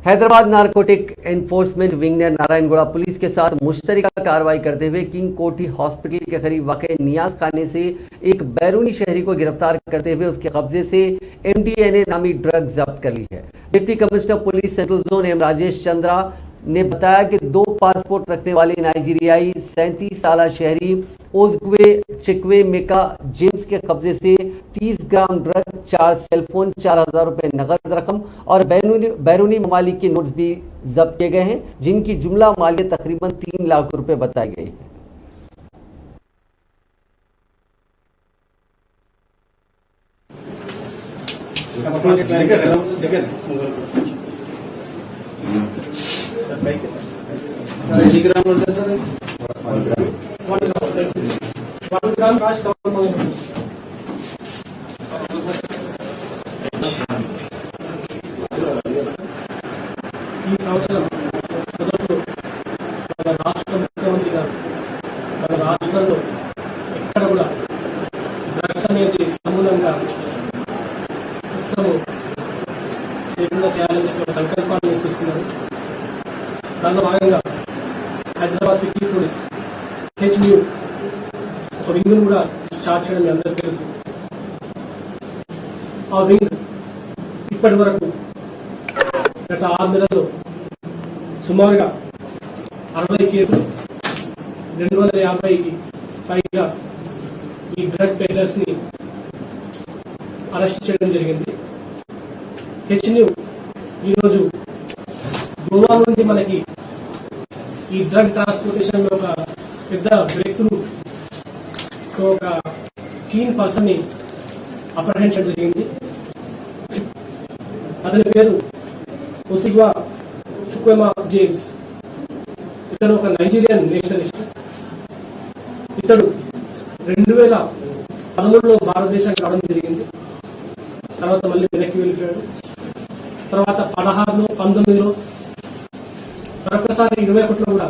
Hyderabad narcotic enforcement wing ने Narayanguda police के साथ मुश्तरका कार्रवाई करते हुए किंग कोठी हॉस्पिटल के करीब वाक़ नियाज खाने से एक बैरूनी शहरी को गिरफ्तार करते हुए उसके कब्जे से MDMA नामी ड्रग जब्त कर ली है। Deputy commissioner police central zone M Rajesh Chandra ने बताया कि 2 पासपोर्ट रखने वाले नाइजीरियाई 37 साल शहरी ओजग्वे चिकवे मेका जेम्स के कब्जे से 30 ग्राम ड्रग, 4 सेलफोन, 4000 रुपए नकद रकम और बैरूनी ममालिक के नोट्स भी जब्त किए गए हैं, जिनकी जुमला मालियत तकरीबन 3 लाख रुपए बताई गई है। ఈ సంవత్సరం మొదట్లో మన రాష్ట్ర ముఖ్యమంత్రి గారు మన రాష్ట్రంలో ఎక్కడ కూడా డ్రగ్స్ అనేది సమూలంగా మొత్తము చేయకుండా చేయాలని చెప్పి సంకల్పాన్ని తీసుకున్నారు. దానిలో భాగంగా హైదరాబాద్ సిటీ పోలీస్ HMU ఒక వింగ్ కూడా స్టార్ట్ చేయడం మీ అందరికీ తెలుసు. ఆ వింగ్ ఇప్పటి వరకు గత 6 నెలల్లో సుమారుగా 60 కేసులు, 250కి పైగా ఈ డ్రగ్ పెడ్లర్స్ ని అరెస్ట్ చేయడం జరిగింది. HMU ఈరోజు గోవా నుంచి మనకి ఈ డ్రగ్ ట్రాన్స్పోర్టేషన్ లో ఒక పెద్ద బ్రేక్ త్రూ ఒక కీన్ పర్సన్ ని అప్రహెండ్ చేయడం జరిగింది. అతని పేరు ఓసిగ్వా చుక్వేమా జేమ్స్. ఇతను ఒక నైజీరియన్ నేషనలిస్ట్. ఇతడు 2013లో భారతదేశానికి రావడం జరిగింది. తర్వాత మళ్ళీ వెనక్కి వెళ్ళిపోయాడు. తర్వాత 16లో, 19లో, మరొకసారి 21లో కూడా